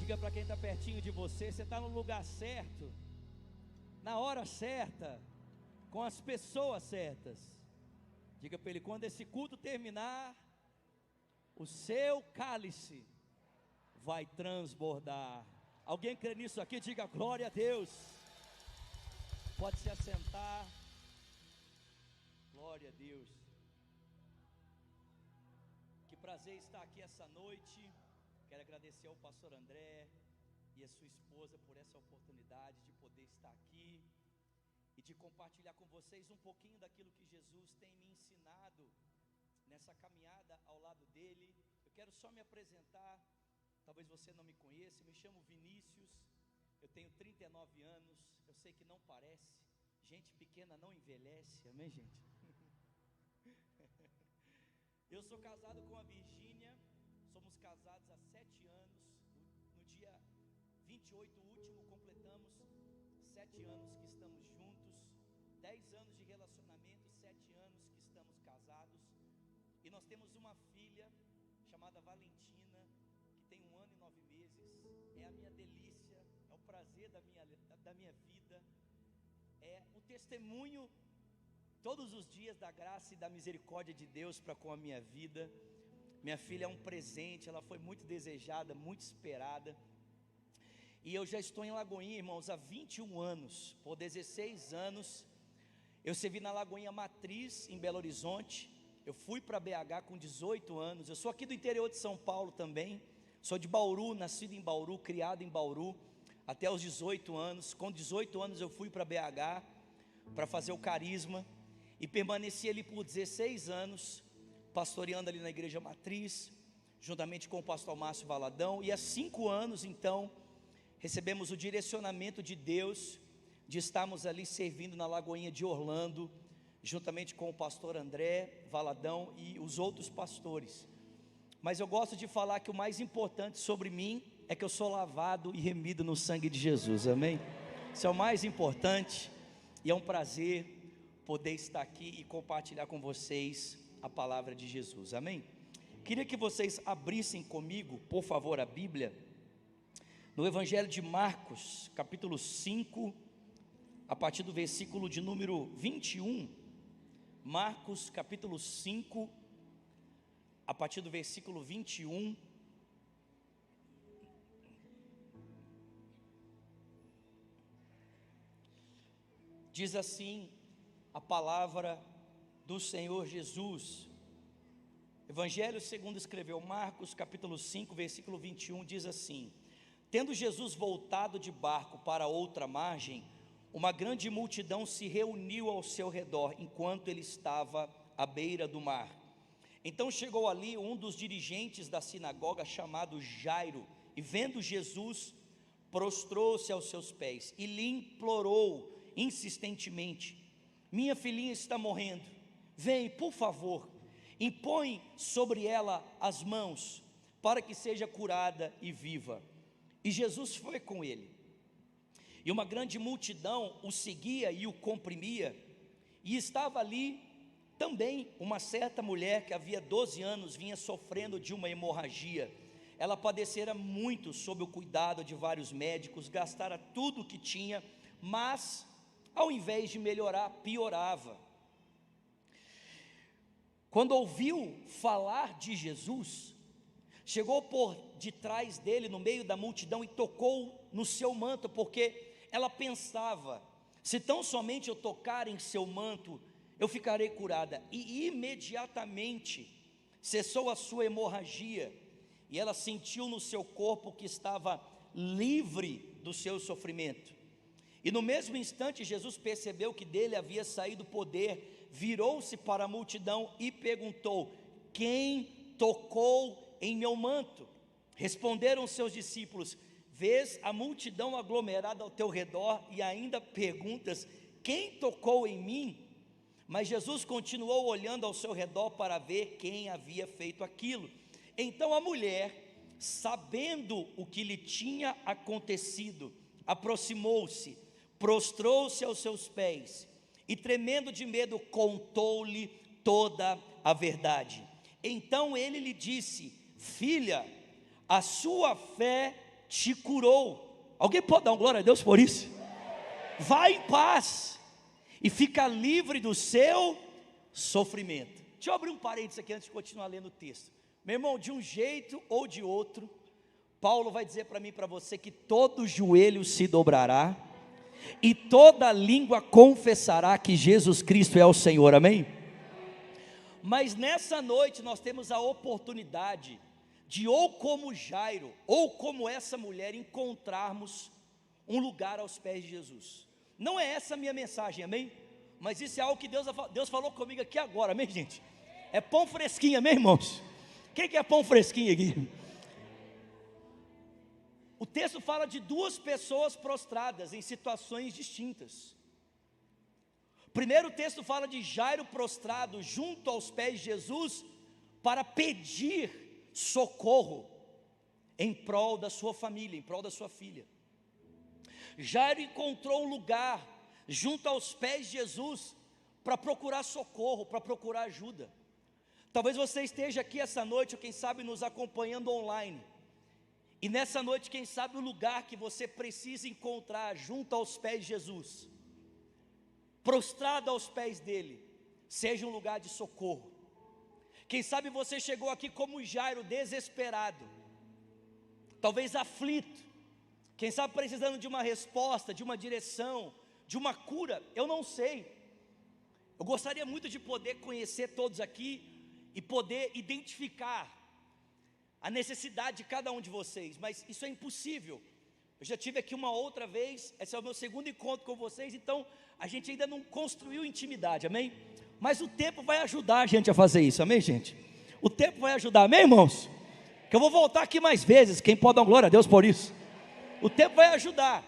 Diga para quem está pertinho de você, você está no lugar certo, na hora certa, com as pessoas certas. Diga para ele: quando esse culto terminar, o seu cálice vai transbordar. Alguém crê nisso aqui? Diga glória a Deus. Pode se assentar. Glória a Deus. Que prazer estar aqui essa noite. Quero agradecer ao pastor André e a sua esposa por essa oportunidade de poder estar aqui e de compartilhar com vocês um pouquinho daquilo que Jesus tem me ensinado nessa caminhada ao lado dele. Eu quero só me apresentar, talvez você não me conheça. Me chamo Vinícius, eu tenho 39 anos, eu sei que não parece, gente pequena não envelhece, amém, gente? Eu sou casado com a Virgínia, somos casados há 7 anos, no dia 28 último completamos 7 anos que estamos juntos, 10 anos de relacionamento e 7 anos que estamos casados, e nós temos uma filha chamada Valentina, que tem 1 ano e 9 meses, é a minha delícia, é o prazer da minha vida, é o testemunho todos os dias da graça e da misericórdia de Deus para com a minha vida. Minha filha é um presente, ela foi muito desejada, muito esperada, e eu já estou em Lagoinha, irmãos, há 21 anos, por 16 anos, eu servi na Lagoinha Matriz, em Belo Horizonte. Eu fui para BH com 18 anos, eu sou aqui do interior de São Paulo também, sou de Bauru, nascido em Bauru, criado em Bauru, até os 18 anos, com 18 anos eu fui para BH, para fazer o carisma, e permaneci ali por 16 anos, pastoreando ali na igreja matriz, juntamente com o pastor Márcio Valadão, e há 5 anos então, recebemos o direcionamento de Deus, de estarmos ali servindo na Lagoinha de Orlando, juntamente com o pastor André Valadão e os outros pastores. Mas eu gosto de falar que o mais importante sobre mim, é que eu sou lavado e remido no sangue de Jesus, amém? Isso é o mais importante, e é um prazer poder estar aqui e compartilhar com vocês a palavra de Jesus, amém? Queria que vocês abrissem comigo, por favor, a Bíblia, no Evangelho de Marcos, capítulo 5, a partir do versículo de número 21, Marcos, capítulo 5, a partir do versículo 21, diz assim a palavra do Senhor Jesus. Evangelho segundo escreveu Marcos, capítulo 5, versículo 21, diz assim: tendo Jesus voltado de barco para outra margem, uma grande multidão se reuniu ao seu redor, enquanto ele estava à beira do mar. Então chegou ali um dos dirigentes da sinagoga, chamado Jairo, e vendo Jesus, prostrou-se aos seus pés, e lhe implorou insistentemente: minha filhinha está morrendo, vem, por favor, impõe sobre ela as mãos, para que seja curada e viva. E Jesus foi com ele, e uma grande multidão o seguia e o comprimia, e estava ali também uma certa mulher que havia 12 anos vinha sofrendo de uma hemorragia. Ela padecera muito sob o cuidado de vários médicos, gastara tudo o que tinha, mas ao invés de melhorar, piorava. Quando ouviu falar de Jesus, chegou por detrás dele, no meio da multidão, e tocou no seu manto, porque ela pensava: se tão somente eu tocar em seu manto, eu ficarei curada. E imediatamente cessou a sua hemorragia, e ela sentiu no seu corpo que estava livre do seu sofrimento. E no mesmo instante Jesus percebeu que dele havia saído poder, virou-se para a multidão e perguntou: quem tocou em meu manto? Responderam seus discípulos: vês a multidão aglomerada ao teu redor e ainda perguntas: quem tocou em mim? Mas Jesus continuou olhando ao seu redor para ver quem havia feito aquilo. Então a mulher, sabendo o que lhe tinha acontecido, aproximou-se, prostrou-se aos seus pés e, tremendo de medo, contou-lhe toda a verdade. Então ele lhe disse: filha, a sua fé te curou. Alguém pode dar uma glória a Deus por isso? Vai em paz e fica livre do seu sofrimento. Deixa eu abrir um parênteses aqui antes de continuar lendo o texto. Meu irmão, de um jeito ou de outro, Paulo vai dizer para mim e para você que todo joelho se dobrará e toda língua confessará que Jesus Cristo é o Senhor, amém? Mas nessa noite nós temos a oportunidade de, ou como Jairo, ou como essa mulher, encontrarmos um lugar aos pés de Jesus. Não é essa a minha mensagem, amém? Mas isso é algo que Deus falou comigo aqui agora, amém, gente? É pão fresquinho, amém, irmãos? Quem que é pão fresquinho aqui? O texto fala de duas pessoas prostradas em situações distintas. Primeiro, o texto fala de Jairo prostrado junto aos pés de Jesus para pedir socorro em prol da sua família, em prol da sua filha. Jairo encontrou um lugar junto aos pés de Jesus para procurar socorro, para procurar ajuda. Talvez você esteja aqui essa noite, ou quem sabe nos acompanhando online, e nessa noite, quem sabe o lugar que você precisa encontrar junto aos pés de Jesus, prostrado aos pés dele, seja um lugar de socorro. Quem sabe você chegou aqui como Jairo, desesperado, talvez aflito, quem sabe precisando de uma resposta, de uma direção, de uma cura, eu não sei. Eu gostaria muito de poder conhecer todos aqui e poder identificar a necessidade de cada um de vocês, mas isso é impossível. Eu já tive aqui uma outra vez, esse é o meu segundo encontro com vocês, então a gente ainda não construiu intimidade, amém? Mas o tempo vai ajudar a gente a fazer isso, amém, gente? O tempo vai ajudar, amém, irmãos? Que eu vou voltar aqui mais vezes, quem pode dar glória a Deus por isso? O tempo vai ajudar,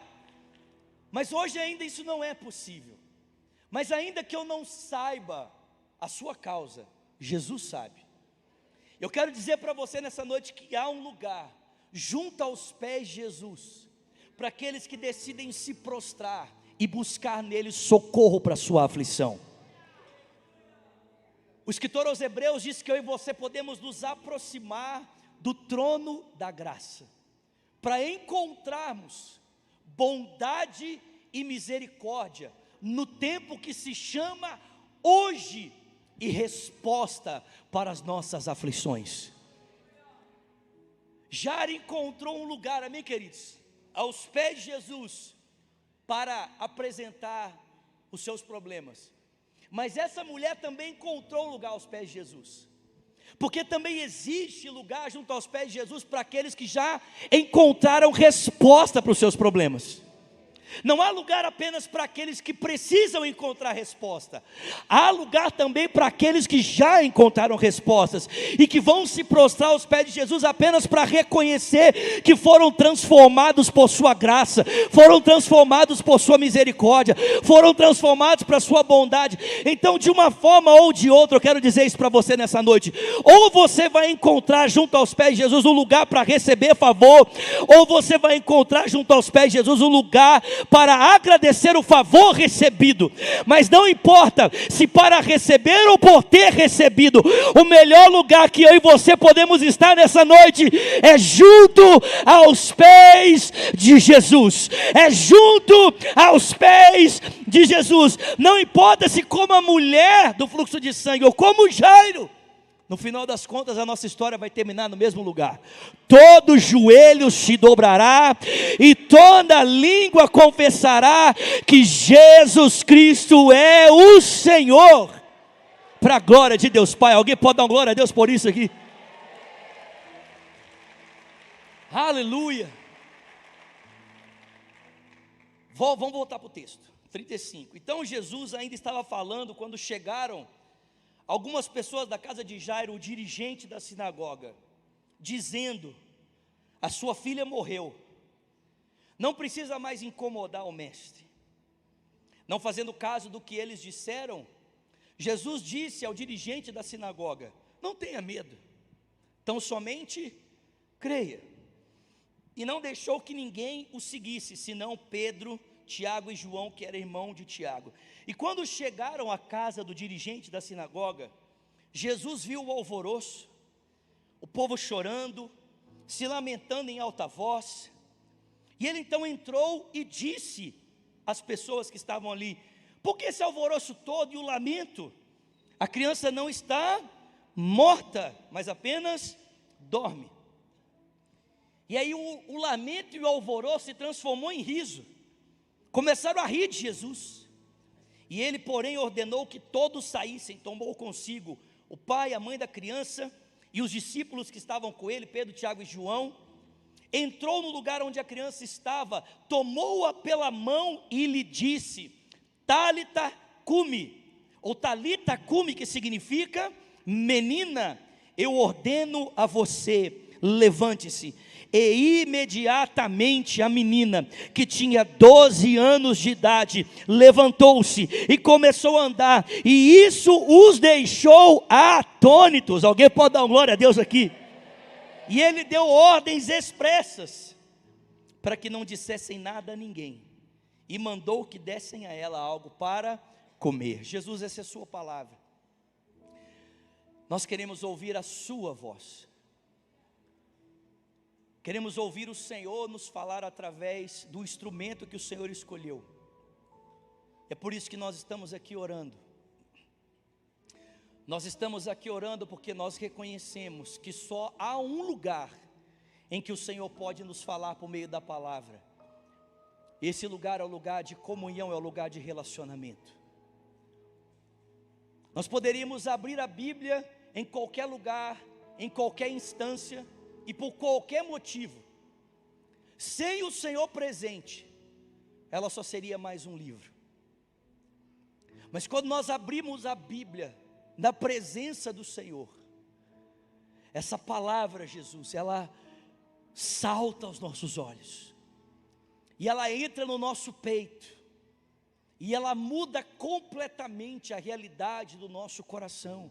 mas hoje ainda isso não é possível. Mas ainda que eu não saiba a sua causa, Jesus sabe. Eu quero dizer para você nessa noite que há um lugar junto aos pés de Jesus, para aqueles que decidem se prostrar e buscar nele socorro para a sua aflição. O escritor aos Hebreus diz que eu e você podemos nos aproximar do trono da graça, para encontrarmos bondade e misericórdia, no tempo que se chama hoje, e resposta para as nossas aflições. Jairo encontrou um lugar, amém, queridos, aos pés de Jesus, para apresentar os seus problemas. Mas essa mulher também encontrou um lugar aos pés de Jesus, porque também existe lugar junto aos pés de Jesus para aqueles que já encontraram resposta para os seus problemas. Não há lugar apenas para aqueles que precisam encontrar resposta, há lugar também para aqueles que já encontraram respostas e que vão se prostrar aos pés de Jesus apenas para reconhecer que foram transformados por sua graça, foram transformados por sua misericórdia, foram transformados para sua bondade. Então, de uma forma ou de outra, eu quero dizer isso para você nessa noite: ou você vai encontrar junto aos pés de Jesus um lugar para receber favor, ou você vai encontrar junto aos pés de Jesus um lugar para agradecer o favor recebido. Mas não importa se para receber ou por ter recebido, o melhor lugar que eu e você podemos estar nessa noite é junto aos pés de Jesus, é junto aos pés de Jesus. Não importa se como a mulher do fluxo de sangue ou como Jairo, no final das contas a nossa história vai terminar no mesmo lugar. Todo joelho se dobrará e toda língua confessará que Jesus Cristo é o Senhor, para a glória de Deus Pai. Alguém pode dar uma glória a Deus por isso aqui? Aleluia. Vamos voltar para o texto 35. Então Jesus ainda estava falando quando chegaram algumas pessoas da casa de Jairo, o dirigente da sinagoga, dizendo: a sua filha morreu, não precisa mais incomodar o mestre. Não fazendo caso do que eles disseram, Jesus disse ao dirigente da sinagoga: não tenha medo, tão somente creia. E não deixou que ninguém o seguisse, senão Pedro, Tiago e João, que era irmão de Tiago. E quando chegaram à casa do dirigente da sinagoga, Jesus viu o alvoroço, o povo chorando, se lamentando em alta voz. E ele então entrou e disse às pessoas que estavam ali: por que esse alvoroço todo e o lamento? A criança não está morta, mas apenas dorme. E aí o lamento e o alvoroço se transformou em riso. Começaram a rir de Jesus. E ele, porém, ordenou que todos saíssem. Tomou consigo o pai, a mãe da criança e os discípulos que estavam com ele, Pedro, Tiago e João. Entrou no lugar onde a criança estava, tomou-a pela mão e lhe disse: Talita cumi, ou talita cumi, que significa: menina, eu ordeno a você, levante-se. E imediatamente a menina, que tinha 12 anos de idade, levantou-se e começou a andar, e isso os deixou atônitos. Alguém pode dar uma glória a Deus aqui? E ele deu ordens expressas para que não dissessem nada a ninguém, e mandou que dessem a ela algo para comer. Jesus, essa é a sua palavra. Nós queremos ouvir a sua voz. Queremos ouvir o Senhor nos falar através do instrumento que o Senhor escolheu. É por isso que nós estamos aqui orando. Nós estamos aqui orando porque nós reconhecemos que só há um lugar em que o Senhor pode nos falar por meio da palavra. Esse lugar é o lugar de comunhão, é o lugar de relacionamento. Nós poderíamos abrir a Bíblia em qualquer lugar, em qualquer instância e por qualquer motivo. Sem o Senhor presente, ela só seria mais um livro. Mas quando nós abrimos a Bíblia na presença do Senhor, essa palavra, Jesus, ela salta aos nossos olhos, e ela entra no nosso peito, e ela muda completamente a realidade do nosso coração.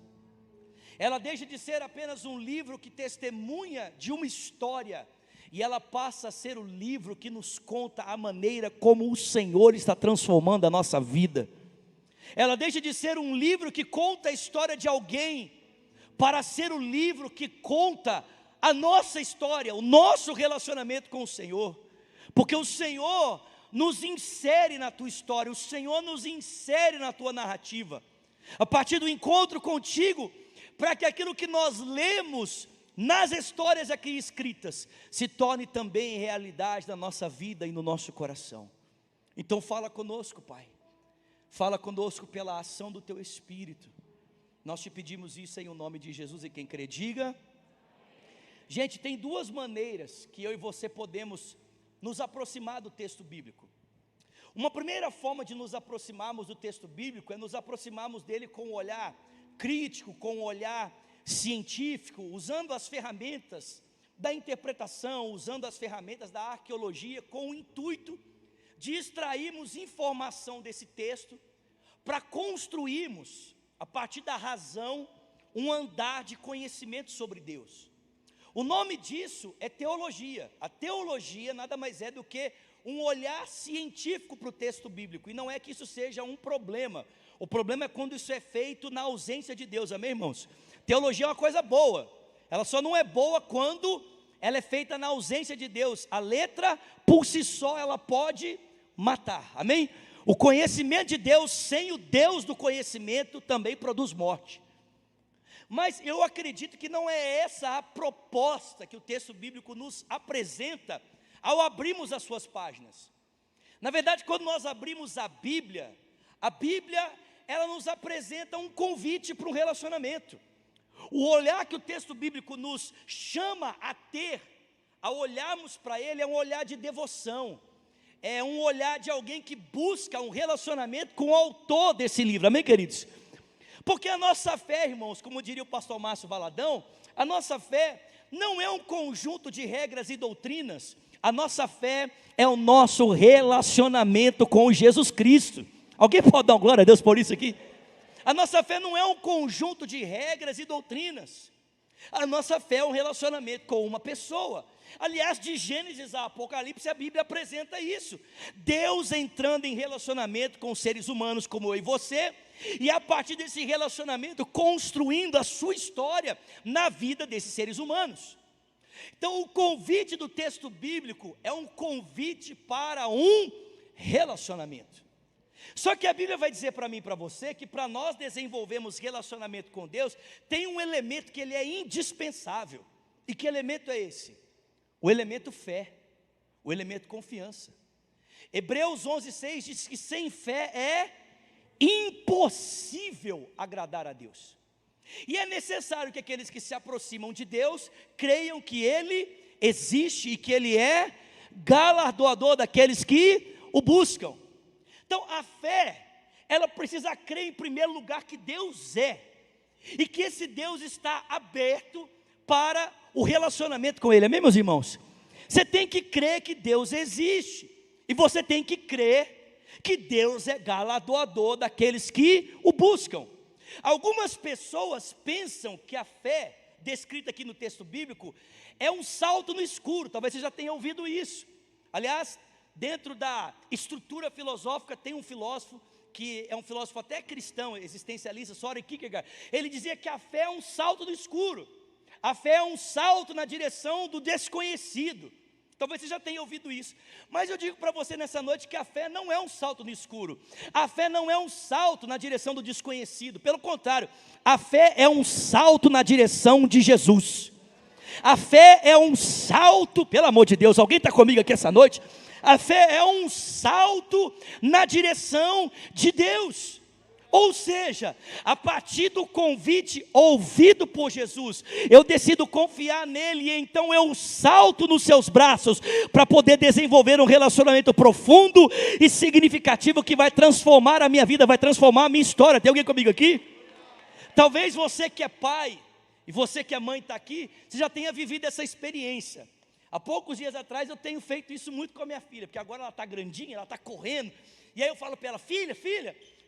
Ela deixa de ser apenas um livro que testemunha de uma história, e ela passa a ser o livro que nos conta a maneira como o Senhor está transformando a nossa vida. Ela deixa de ser um livro que conta a história de alguém, para ser o livro que conta a nossa história, o nosso relacionamento com o Senhor. Porque o Senhor nos insere na tua história, o Senhor nos insere na tua narrativa, a partir do encontro contigo, para que aquilo que nós lemos nas histórias aqui escritas se torne também realidade na nossa vida e no nosso coração. Então fala conosco, Pai. Fala conosco pela ação do Teu Espírito. Nós te pedimos isso em o nome de Jesus, e quem crê diga. Gente, tem duas maneiras que eu e você podemos nos aproximar do texto bíblico. Uma primeira forma de nos aproximarmos do texto bíblico é nos aproximarmos dele com um olhar crítico, com um olhar científico, usando as ferramentas da interpretação, usando as ferramentas da arqueologia, com o intuito de extrairmos informação desse texto, para construirmos, a partir da razão, um andar de conhecimento sobre Deus. O nome disso é teologia. A teologia nada mais é do que um olhar científico para o texto bíblico, e não é que isso seja um problema. O problema é quando isso é feito na ausência de Deus, amém, irmãos? Teologia é uma coisa boa, ela só não é boa quando ela é feita na ausência de Deus. A letra, por si só, ela pode matar, amém? O conhecimento de Deus, sem o Deus do conhecimento, também produz morte. Mas eu acredito que não é essa a proposta que o texto bíblico nos apresenta ao abrirmos as suas páginas. Na verdade, quando nós abrimos a Bíblia, ela nos apresenta um convite para um relacionamento. O olhar que o texto bíblico nos chama a ter, ao olharmos para ele, é um olhar de devoção. É um olhar de alguém que busca um relacionamento com o autor desse livro, amém, queridos? Porque a nossa fé, irmãos, como diria o pastor Márcio Valadão, a nossa fé não é um conjunto de regras e doutrinas. A nossa fé é o nosso relacionamento com Jesus Cristo. Alguém pode dar uma glória a Deus por isso aqui? A nossa fé não é um conjunto de regras e doutrinas. A nossa fé é um relacionamento com uma pessoa. Aliás, de Gênesis a Apocalipse, a Bíblia apresenta isso. Deus entrando em relacionamento com seres humanos como eu e você, e a partir desse relacionamento construindo a sua história na vida desses seres humanos. Então, o convite do texto bíblico é um convite para um relacionamento. Só que a Bíblia vai dizer para mim e para você que para nós desenvolvermos relacionamento com Deus, tem um elemento que ele é indispensável. E que elemento é esse? O elemento fé, o elemento confiança. Hebreus 11:6 diz que sem fé é impossível agradar a Deus. E é necessário que aqueles que se aproximam de Deus creiam que Ele existe e que Ele é galardoador daqueles que o buscam. Então a fé, ela precisa crer em primeiro lugar que Deus é, e que esse Deus está aberto para o relacionamento com Ele, amém, meus irmãos? Você tem que crer que Deus existe, e você tem que crer que Deus é galardoador daqueles que o buscam. Algumas pessoas pensam que a fé, descrita aqui no texto bíblico, é um salto no escuro. Talvez você já tenha ouvido isso. Aliás, dentro da estrutura filosófica, tem um filósofo, que é um filósofo até cristão, existencialista, Søren Kierkegaard. Ele dizia que a fé é um salto no escuro. A fé é um salto na direção do desconhecido. Talvez você já tenha ouvido isso, mas eu digo para você nessa noite que a fé não é um salto no escuro, a fé não é um salto na direção do desconhecido, pelo contrário, a fé é um salto na direção de Jesus. A fé é um salto, pelo amor de Deus, alguém está comigo aqui essa noite? A fé é um salto na direção de Deus. Ou seja, a partir do convite ouvido por Jesus, eu decido confiar nele, e então eu salto nos seus braços, para poder desenvolver um relacionamento profundo e significativo, que vai transformar a minha vida, vai transformar a minha história. Tem alguém comigo aqui? Talvez você que é pai, e você que é mãe está aqui, você já tenha vivido essa experiência. Há poucos dias atrás eu tenho feito isso muito com a minha filha, porque agora ela está grandinha, ela está correndo, e aí eu falo para ela: filha,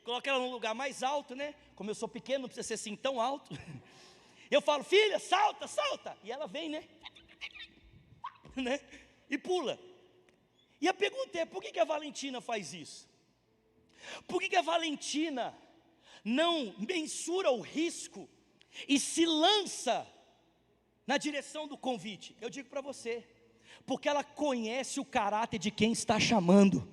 coloca ela num lugar mais alto, né? Como eu sou pequeno, não precisa ser assim tão alto. Eu falo: filha, salta, salta. E ela vem, né? E pula. E a pergunta é: por que a Valentina faz isso? Por que a Valentina não mensura o risco e se lança na direção do convite? Eu digo para você: porque ela conhece o caráter de quem está chamando.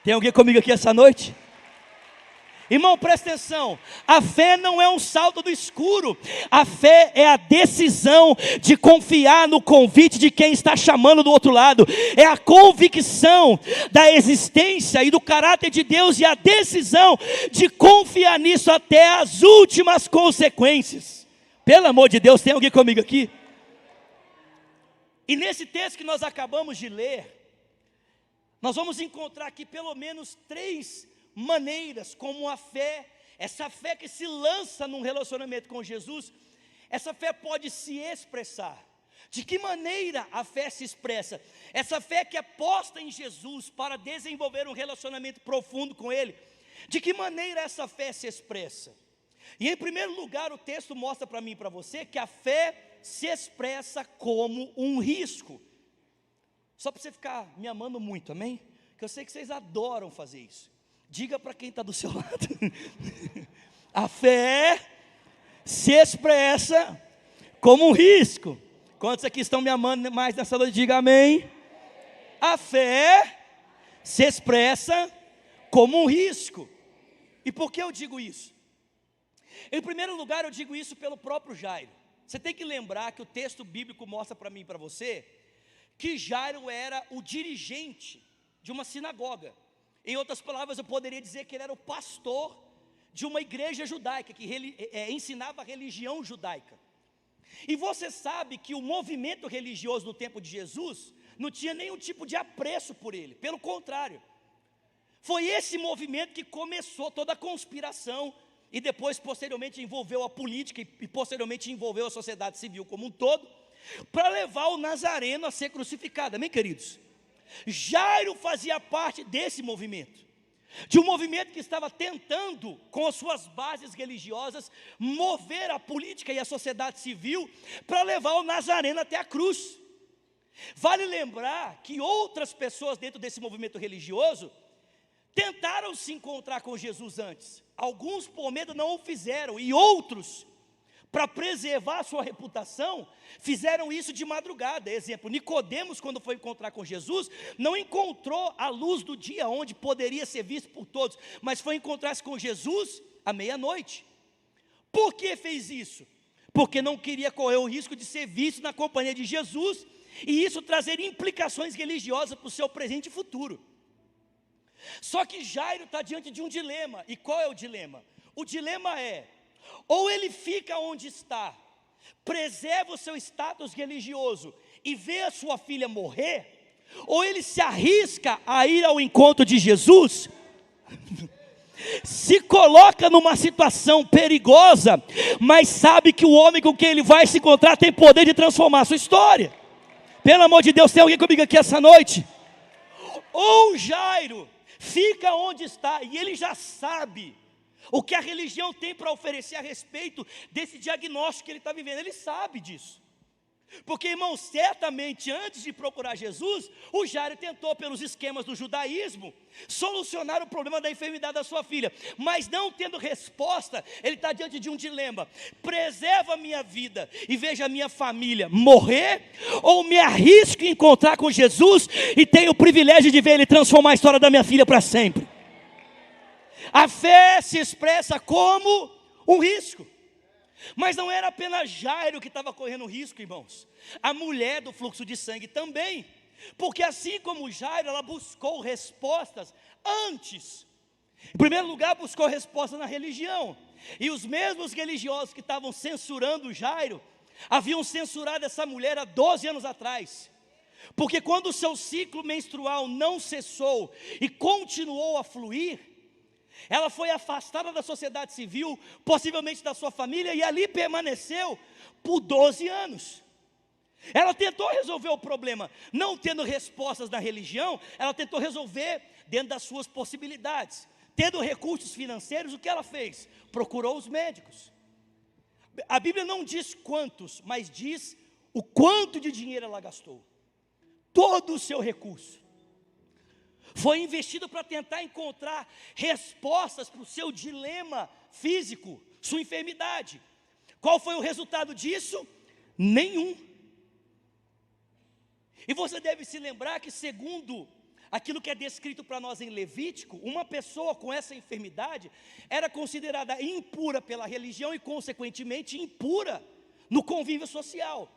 Tem alguém comigo aqui essa noite? Irmão, presta atenção, a fé não é um salto do escuro, a fé é a decisão de confiar no convite de quem está chamando do outro lado, é a convicção da existência e do caráter de Deus, e a decisão de confiar nisso até as últimas consequências. Pelo amor de Deus, tem alguém comigo aqui? E nesse texto que nós acabamos de ler, nós vamos encontrar aqui pelo menos 3 maneiras como a fé, essa fé que se lança num relacionamento com Jesus, essa fé pode se expressar. De que maneira a fé se expressa? Essa fé que é posta em Jesus para desenvolver um relacionamento profundo com Ele, de que maneira essa fé se expressa? E em primeiro lugar, o texto mostra para mim e para você que a fé se expressa como um risco. Só para você ficar me amando muito, amém? Que eu sei que vocês adoram fazer isso. Diga para quem está do seu lado. A fé se expressa como um risco. Quantos aqui estão me amando mais nessa noite? Diga amém. A fé se expressa como um risco. E por que eu digo isso? Em primeiro lugar, eu digo isso pelo próprio Jairo. Você tem que lembrar que o texto bíblico mostra para mim e para você que Jairo era o dirigente de uma sinagoga. Em outras palavras, eu poderia dizer que ele era o pastor de uma igreja judaica, que ensinava a religião judaica. E você sabe que o movimento religioso no tempo de Jesus não tinha nenhum tipo de apreço por ele, pelo contrário. Foi esse movimento que começou toda a conspiração, e depois posteriormente envolveu a política, e posteriormente envolveu a sociedade civil como um todo, para levar o Nazareno a ser crucificado, amém, queridos? Jairo fazia parte desse movimento, de um movimento que estava tentando, com as suas bases religiosas, mover a política e a sociedade civil para levar o Nazareno até a cruz. Vale lembrar que outras pessoas dentro desse movimento religioso tentaram se encontrar com Jesus antes. Alguns por medo não o fizeram, e outros para preservar a sua reputação, fizeram isso de madrugada. Exemplo, Nicodemos, quando foi encontrar com Jesus, não encontrou a luz do dia onde poderia ser visto por todos, mas foi encontrar-se com Jesus à meia-noite. Por que fez isso? Porque não queria correr o risco de ser visto na companhia de Jesus, e isso trazer implicações religiosas para o seu presente e futuro. Só que Jairo está diante de um dilema. E qual é o dilema? O dilema é: ou ele fica onde está, preserva o seu status religioso e vê a sua filha morrer, ou ele se arrisca a ir ao encontro de Jesus, se coloca numa situação perigosa, mas sabe que o homem com quem ele vai se encontrar tem poder de transformar a sua história. Pelo amor de Deus, tem alguém comigo aqui essa noite? Ou Jairo fica onde está, e ele já sabe o que a religião tem para oferecer a respeito desse diagnóstico que ele está vivendo. Ele sabe disso. Porque, irmão, certamente antes de procurar Jesus, o Jairo tentou, pelos esquemas do judaísmo, solucionar o problema da enfermidade da sua filha. Mas não tendo resposta, ele está diante de um dilema: preserva a minha vida e veja a minha família morrer, ou me arrisco em encontrar com Jesus e tenho o privilégio de ver Ele transformar a história da minha filha para sempre. A fé se expressa como um risco. Mas não era apenas Jairo que estava correndo risco, irmãos. A mulher do fluxo de sangue também. Porque assim como Jairo, ela buscou respostas antes. Em primeiro lugar, buscou respostas na religião. E os mesmos religiosos que estavam censurando Jairo, haviam censurado essa mulher há 12 anos atrás. Porque quando o seu ciclo menstrual não cessou e continuou a fluir, ela foi afastada da sociedade civil, possivelmente da sua família, e ali permaneceu por 12 anos. Ela tentou resolver o problema, não tendo respostas na religião, ela tentou resolver dentro das suas possibilidades. Tendo recursos financeiros, o que ela fez? Procurou os médicos. A Bíblia não diz quantos, mas diz o quanto de dinheiro ela gastou. Todo o seu recurso foi investido para tentar encontrar respostas para o seu dilema físico, sua enfermidade. Qual foi o resultado disso? Nenhum. E você deve se lembrar que, segundo aquilo que é descrito para nós em Levítico, uma pessoa com essa enfermidade era considerada impura pela religião e, consequentemente, impura no convívio social.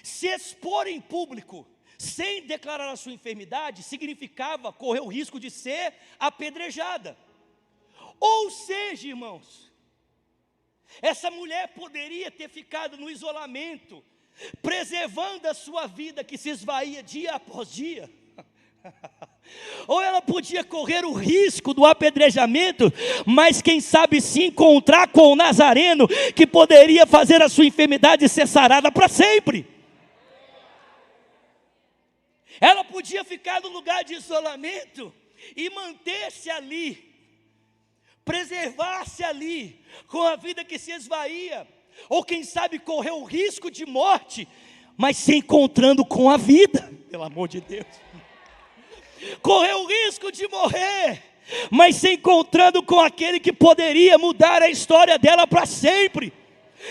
Se expor em público sem declarar a sua enfermidade significava correr o risco de ser apedrejada. Ou seja, irmãos, essa mulher poderia ter ficado no isolamento, preservando a sua vida que se esvaía dia após dia. Ou ela podia correr o risco do apedrejamento, mas quem sabe se encontrar com o Nazareno, que poderia fazer a sua enfermidade ser sarada para sempre. Ela podia ficar no lugar de isolamento e manter-se ali, preservar-se ali, com a vida que se esvaía, ou quem sabe correr o risco de morte, mas se encontrando com a vida, pelo amor de Deus. Correr o risco de morrer, mas se encontrando com aquele que poderia mudar a história dela para sempre.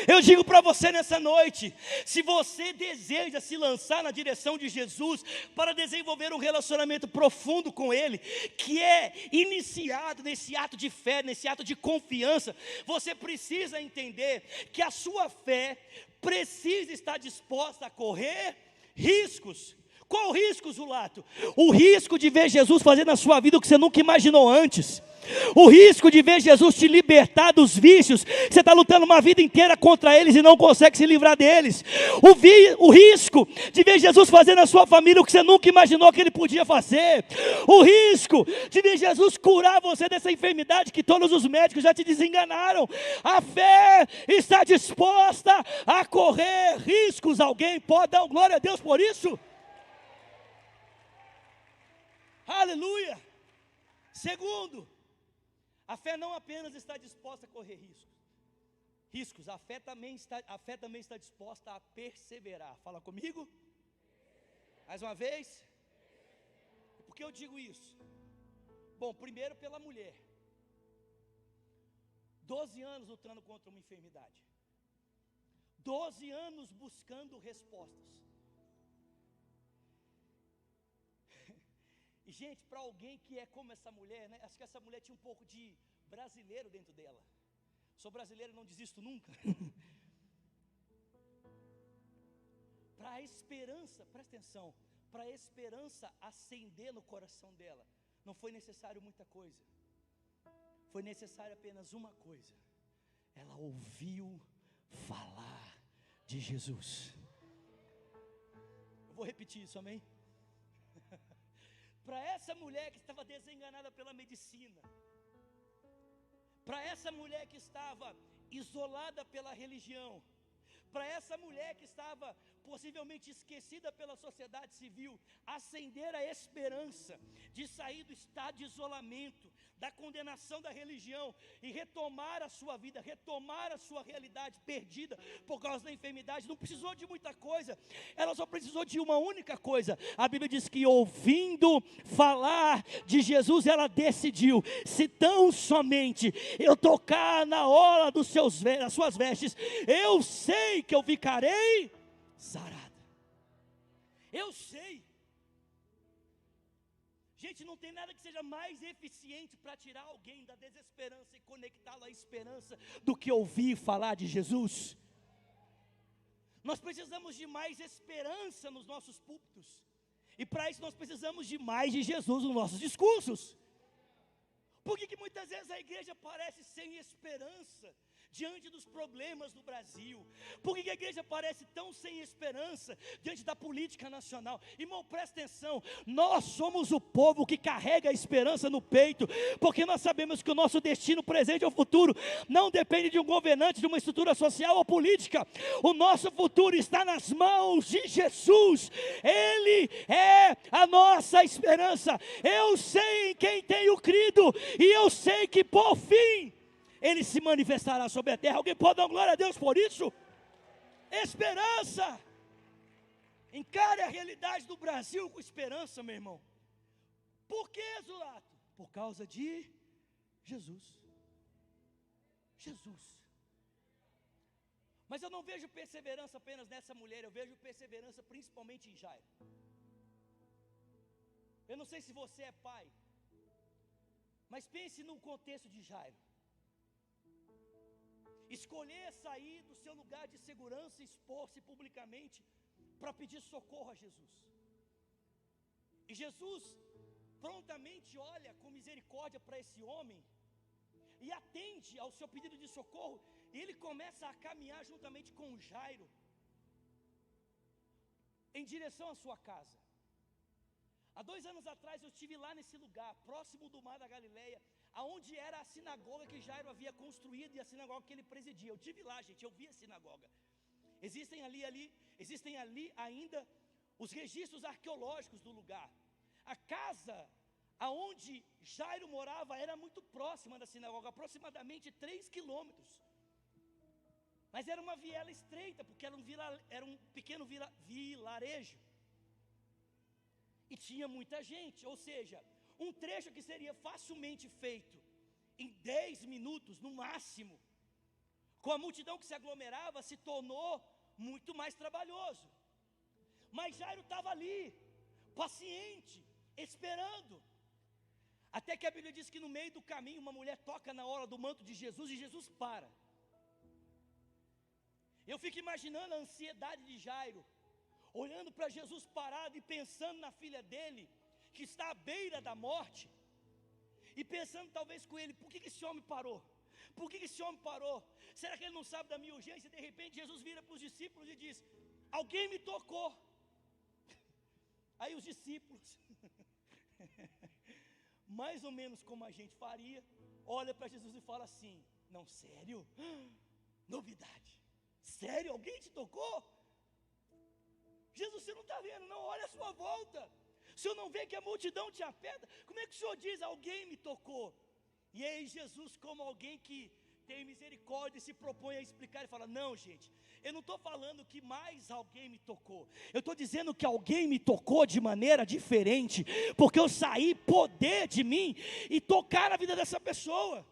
Eu digo para você nessa noite, se você deseja se lançar na direção de Jesus, para desenvolver um relacionamento profundo com Ele, que é iniciado nesse ato de fé, nesse ato de confiança, você precisa entender que a sua fé precisa estar disposta a correr riscos. Qual o risco, Zulato? O risco de ver Jesus fazer na sua vida o que você nunca imaginou antes. O risco de ver Jesus te libertar dos vícios. Você está lutando uma vida inteira contra eles e não consegue se livrar deles. O risco de ver Jesus fazer na sua família o que você nunca imaginou que Ele podia fazer. O risco de ver Jesus curar você dessa enfermidade que todos os médicos já te desenganaram. A fé está disposta a correr riscos. Alguém pode dar glória a Deus por isso? Aleluia. Segundo, a fé não apenas está disposta a correr riscos, a fé também está disposta a perseverar. Fala comigo. Mais uma vez. Por que eu digo isso? Bom, primeiro pela mulher. 12 anos lutando contra uma enfermidade. 12 anos buscando respostas. E gente, para alguém que é como essa mulher, né? Acho que essa mulher tinha um pouco de brasileiro dentro dela. Sou brasileiro e não desisto nunca. Para a esperança, presta atenção, para a esperança acender no coração dela, não foi necessário muita coisa. Foi necessário apenas uma coisa. Ela ouviu falar de Jesus. Eu vou repetir isso, amém? Para essa mulher que estava desenganada pela medicina, para essa mulher que estava isolada pela religião, para essa mulher que estava possivelmente esquecida pela sociedade civil, acender a esperança de sair do estado de isolamento, da condenação da religião e retomar a sua vida, retomar a sua realidade perdida por causa da enfermidade, não precisou de muita coisa, ela só precisou de uma única coisa. A Bíblia diz que ouvindo falar de Jesus, ela decidiu: se tão somente eu tocar na orla das suas vestes, eu sei que eu ficarei sarada. Eu sei. Gente, não tem nada que seja mais eficiente para tirar alguém da desesperança e conectá-lo à esperança do que ouvir falar de Jesus. Nós precisamos de mais esperança nos nossos púlpitos, e para isso nós precisamos de mais de Jesus nos nossos discursos. Por que muitas vezes a igreja parece sem esperança diante dos problemas do Brasil? Por que a igreja parece tão sem esperança diante da política nacional? Irmão, presta atenção, nós somos o povo que carrega a esperança no peito, porque nós sabemos que o nosso destino presente ou futuro não depende de um governante, de uma estrutura social ou política. O nosso futuro está nas mãos de Jesus. Ele é a nossa esperança. Eu sei em quem tenho crido, e eu sei que por fim Ele se manifestará sobre a terra. Alguém pode dar glória a Deus por isso? Esperança. Encare a realidade do Brasil com esperança, meu irmão. Por que, Zulato? Por causa de Jesus. Jesus. Mas eu não vejo perseverança apenas nessa mulher, eu vejo perseverança principalmente em Jairo. Eu não sei se você é pai, mas pense no contexto de Jairo. Escolher sair do seu lugar de segurança e expor-se publicamente para pedir socorro a Jesus. E Jesus prontamente olha com misericórdia para esse homem e atende ao seu pedido de socorro, e ele começa a caminhar juntamente com Jairo em direção à sua casa. Há 2 anos atrás eu estive lá nesse lugar, próximo do mar da Galileia, aonde era a sinagoga que Jairo havia construído e a sinagoga que ele presidia. Eu estive lá, gente, eu vi a sinagoga. Existem ali ainda os registros arqueológicos do lugar. A casa aonde Jairo morava era muito próxima da sinagoga, aproximadamente 3 quilômetros. Mas era uma viela estreita, porque era um pequeno vilarejo. E tinha muita gente, ou seja, um trecho que seria facilmente feito em 10 minutos no máximo, com a multidão que se aglomerava, se tornou muito mais trabalhoso. Mas Jairo estava ali, paciente, esperando, até que a Bíblia diz que no meio do caminho uma mulher toca na hora do manto de Jesus e Jesus para. Eu fico imaginando a ansiedade de Jairo, olhando para Jesus parado e pensando na filha dele, que está à beira da morte, e pensando talvez com ele: por que esse homem parou? Por que esse homem parou? Será que ele não sabe da minha urgência? De repente Jesus vira para os discípulos e diz: alguém me tocou. Aí os discípulos, mais ou menos como a gente faria, olha para Jesus e fala assim: não, sério? Novidade. Sério? Alguém te tocou? Jesus, você não está vendo, não, olha a sua volta. O senhor não vê que a multidão te aperta? Como é que o senhor diz: alguém me tocou? E aí Jesus, como alguém que tem misericórdia, se propõe a explicar e fala: não, gente, eu não estou falando que mais alguém me tocou, eu estou dizendo que alguém me tocou de maneira diferente, porque eu saí poder de mim e tocar a vida dessa pessoa.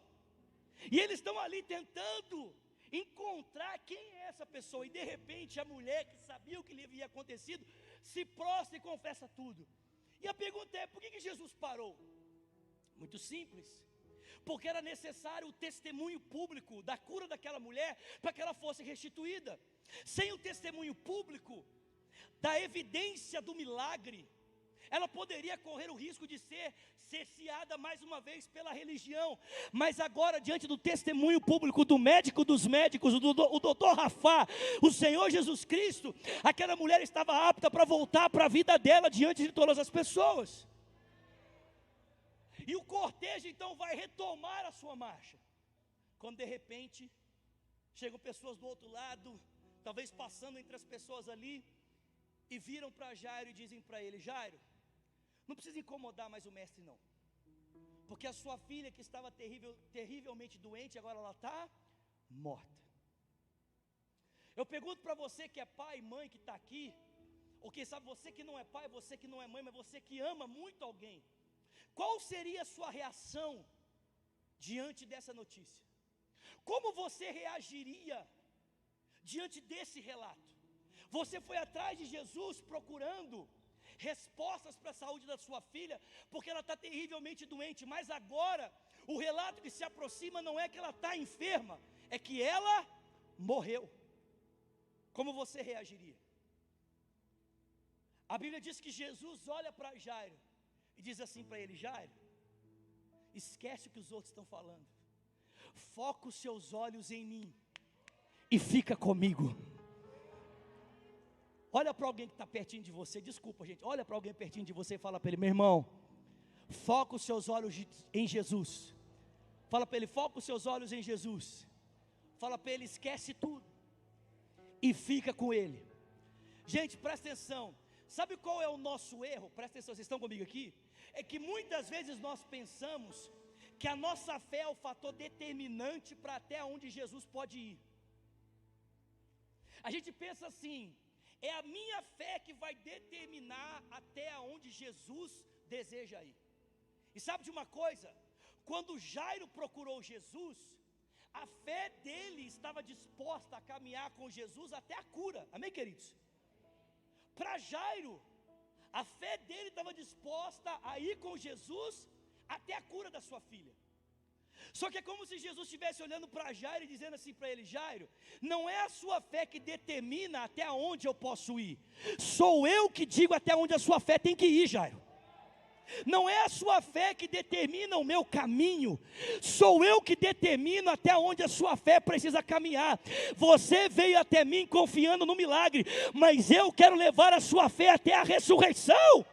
E eles estão ali tentando encontrar quem é essa pessoa. E de repente a mulher que sabia o que lhe havia acontecido se prostra e confessa tudo. E a pergunta é: por que Jesus parou? Muito simples, porque era necessário o testemunho público da cura daquela mulher para que ela fosse restituída. Sem o testemunho público da evidência do milagre, ela poderia correr o risco de ser cerceada mais uma vez pela religião. Mas agora, diante do testemunho público do médico dos médicos, o doutor Rafá, o Senhor Jesus Cristo, aquela mulher estava apta para voltar para a vida dela diante de todas as pessoas. E o cortejo então vai retomar a sua marcha, quando de repente chegam pessoas do outro lado, talvez passando entre as pessoas ali, e viram para Jairo e dizem para ele: Jairo, não precisa incomodar mais o mestre não, porque a sua filha que estava terrivelmente doente, agora ela está morta. Eu pergunto para você que é pai e mãe que está aqui, ou quem sabe você que não é pai, você que não é mãe, mas você que ama muito alguém, qual seria a sua reação diante dessa notícia? Como você reagiria diante desse relato? Você foi atrás de Jesus procurando respostas para a saúde da sua filha, porque ela está terrivelmente doente, mas agora o relato que se aproxima não é que ela está enferma, é que ela morreu. Como você reagiria? A Bíblia diz que Jesus olha para Jairo e diz assim para ele: Jairo, esquece o que os outros estão falando, foca os seus olhos em mim e fica comigo. Olha para alguém que está pertinho de você, desculpa gente, olha para alguém pertinho de você e fala para ele: meu irmão, foca os seus olhos em Jesus. Fala para ele: foca os seus olhos em Jesus. Fala para ele: esquece tudo e fica com ele. Gente, presta atenção. Sabe qual é o nosso erro? Presta atenção, vocês estão comigo aqui? É que muitas vezes nós pensamos que a nossa fé é o fator determinante para até onde Jesus pode ir. A gente pensa assim: é a minha fé que vai determinar até onde Jesus deseja ir. E sabe de uma coisa? Quando Jairo procurou Jesus, a fé dele estava disposta a caminhar com Jesus até a cura. Amém, queridos? Para Jairo, a fé dele estava disposta a ir com Jesus até a cura da sua filha. Só que é como se Jesus estivesse olhando para Jairo e dizendo assim para ele: Jairo, não é a sua fé que determina até onde eu posso ir, sou eu que digo até onde a sua fé tem que ir, Jairo. Não é a sua fé que determina o meu caminho, sou eu que determino até onde a sua fé precisa caminhar. Você veio até mim confiando no milagre, mas eu quero levar a sua fé até a ressurreição.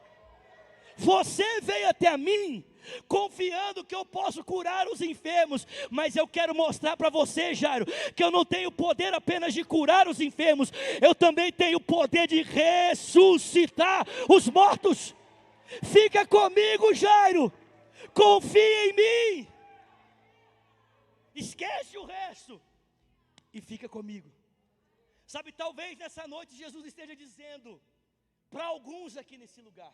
Você veio até mim confiando que eu posso curar os enfermos, mas eu quero mostrar para você, Jairo, que eu não tenho poder apenas de curar os enfermos, eu também tenho o poder de ressuscitar os mortos. Fica comigo, Jairo, confia em mim, esquece o resto e fica comigo. Sabe, talvez nessa noite Jesus esteja dizendo para alguns aqui nesse lugar,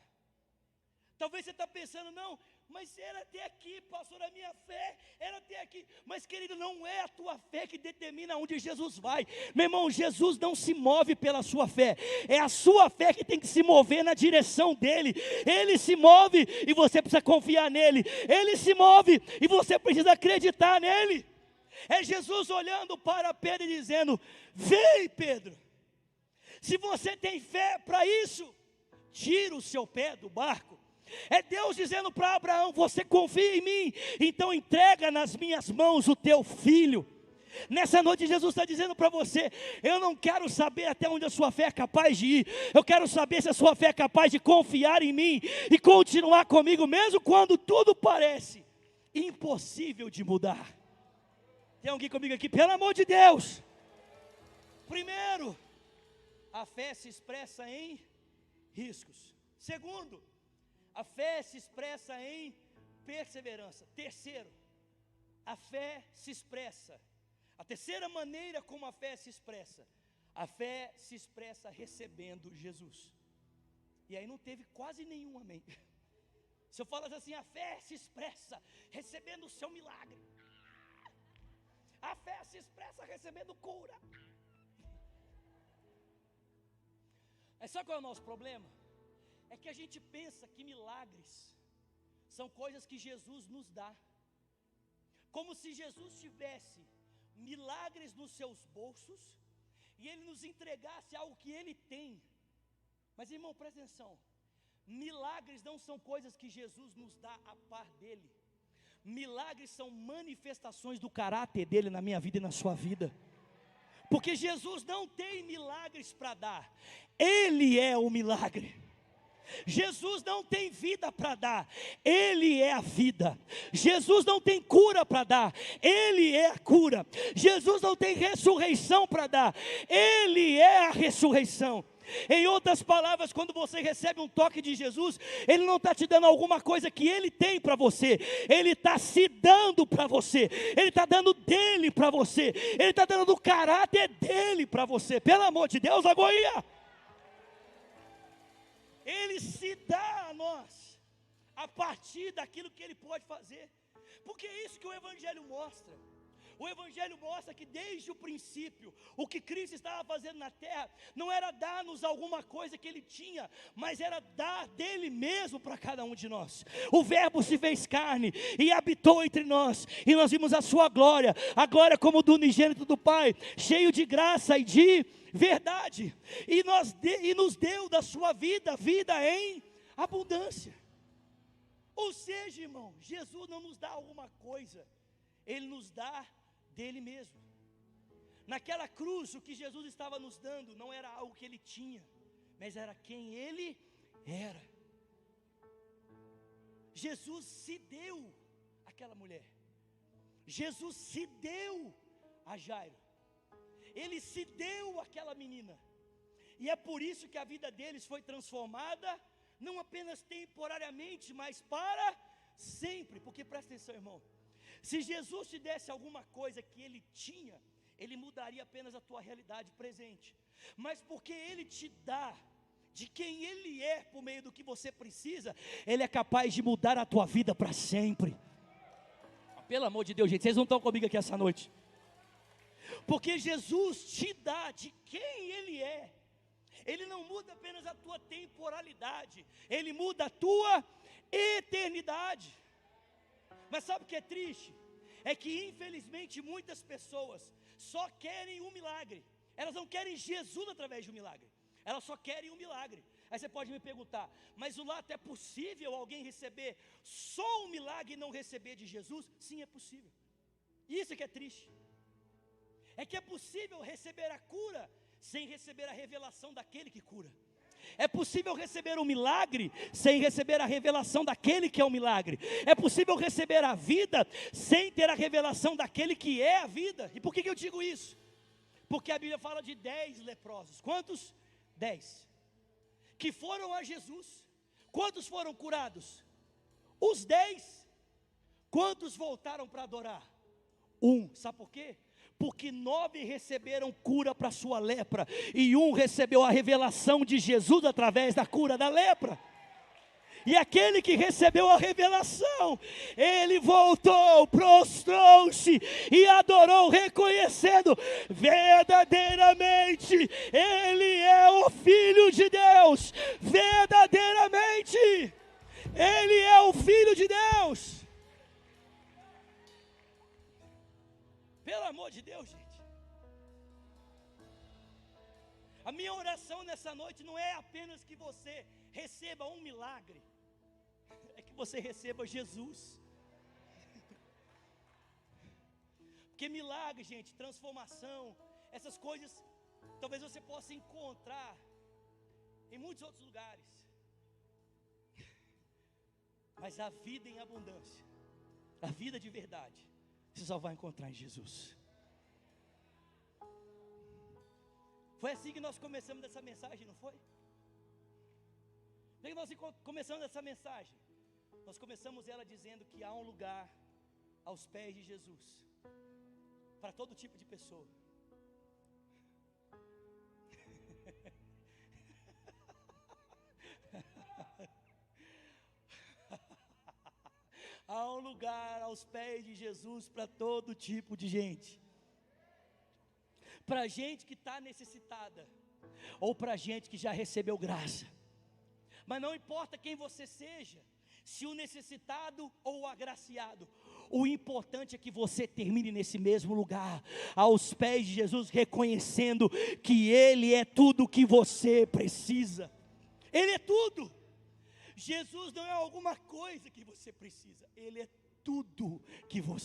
talvez você está pensando: não, mas era até aqui, pastor, a minha fé era até aqui. Mas querido, não é a tua fé que determina onde Jesus vai. Meu irmão, Jesus não se move pela sua fé, é a sua fé que tem que se mover na direção dele. Ele se move e você precisa confiar nele. Ele se move e você precisa acreditar nele. É Jesus olhando para Pedro e dizendo: vem, Pedro, se você tem fé para isso, tira o seu pé do barco. É Deus dizendo para Abraão: você confia em mim, então entrega nas minhas mãos o teu filho. Nessa noite Jesus está dizendo para você: eu não quero saber até onde a sua fé é capaz de ir, eu quero saber se a sua fé é capaz de confiar em mim e continuar comigo, mesmo quando tudo parece impossível de mudar. Tem alguém comigo aqui? Pelo amor de Deus. Primeiro, a fé se expressa em riscos. Segundo, a fé se expressa em perseverança. Terceiro, a fé se expressa. A terceira maneira como a fé se expressa recebendo Jesus. E aí não teve quase nenhum amém. Se eu falar assim: a fé se expressa recebendo o seu milagre. A fé se expressa recebendo cura. Mas sabe qual é o nosso problema? É que a gente pensa que milagres são coisas que Jesus nos dá, como se Jesus tivesse milagres nos seus bolsos e Ele nos entregasse algo que Ele tem. Mas irmão, presta atenção, milagres não são coisas que Jesus nos dá a par dEle. Milagres são manifestações do caráter dEle na minha vida e na sua vida. Porque Jesus não tem milagres para dar, Ele é o milagre. Jesus não tem vida para dar, Ele é a vida. Jesus não tem cura para dar, Ele é a cura. Jesus não tem ressurreição para dar, Ele é a ressurreição. Em outras palavras, quando você recebe um toque de Jesus, Ele não está te dando alguma coisa que Ele tem para você, Ele está se dando para você, Ele está dando dEle para você, Ele está dando do caráter dEle para você. Pelo amor de Deus, agora Ele se dá a nós, a partir daquilo que Ele pode fazer, porque é isso que o Evangelho mostra. O Evangelho mostra que desde o princípio, o que Cristo estava fazendo na terra, não era dar-nos alguma coisa que Ele tinha, mas era dar dEle mesmo para cada um de nós. O Verbo se fez carne e habitou entre nós, e nós vimos a sua glória, a glória como do unigênito do Pai, cheio de graça e de verdade, e nos deu da sua vida, vida em abundância. Ou seja, irmão, Jesus não nos dá alguma coisa, Ele nos dá dEle mesmo. Naquela cruz, o que Jesus estava nos dando não era algo que Ele tinha, mas era quem Ele era. Jesus se deu àquela mulher, Jesus se deu a Jairo, Ele se deu àquela menina, e é por isso que a vida deles foi transformada, não apenas temporariamente, mas para sempre. Porque presta atenção, irmão, se Jesus te desse alguma coisa que Ele tinha, Ele mudaria apenas a tua realidade presente, mas porque Ele te dá de quem Ele é, por meio do que você precisa, Ele é capaz de mudar a tua vida para sempre. Pelo amor de Deus, gente, vocês não estão comigo aqui essa noite, porque Jesus te dá de quem Ele é. Ele não muda apenas a tua temporalidade, Ele muda a tua eternidade. Mas sabe o que é triste? É que infelizmente muitas pessoas só querem um milagre, elas não querem Jesus através de um milagre, elas só querem um milagre. Aí você pode me perguntar, mas o lato é possível alguém receber só um milagre e não receber de Jesus? Sim, é possível. Isso é que é triste. É que é possível receber a cura sem receber a revelação daquele que cura. É possível receber um milagre sem receber a revelação daquele que é o milagre. É possível receber a vida sem ter a revelação daquele que é a vida. E por que eu digo isso? Porque a Bíblia fala de 10 leprosos. Quantos? 10. Que foram a Jesus. Quantos foram curados? Os 10. Quantos voltaram para adorar? 1. Sabe por quê? Porque 9 receberam cura para sua lepra, e 1 recebeu a revelação de Jesus através da cura da lepra. E aquele que recebeu a revelação, ele voltou, prostrou-se e adorou, reconhecendo verdadeiramente, ele é o Filho de Deus, verdadeiramente, ele é o Filho de Deus. Pelo amor de Deus, gente. A minha oração nessa noite não é apenas que você receba um milagre, é que você receba Jesus. Porque milagre, gente, transformação, essas coisas, talvez você possa encontrar em muitos outros lugares, mas a vida em abundância, a vida de verdade, você só vai encontrar em Jesus. Foi assim que nós começamos essa mensagem, não foi? Como é que nós começamos essa mensagem? Nós começamos ela dizendo que há um lugar aos pés de Jesus para todo tipo de pessoa. Há um lugar aos pés de Jesus para todo tipo de gente. para gente que está necessitada, ou para gente que já recebeu graça. Mas não importa quem você seja, se o necessitado ou o agraciado, o importante é que você termine nesse mesmo lugar, aos pés de Jesus, reconhecendo que Ele é tudo o que você precisa. Ele é tudo. Jesus não é alguma coisa que você precisa, Ele é tudo que você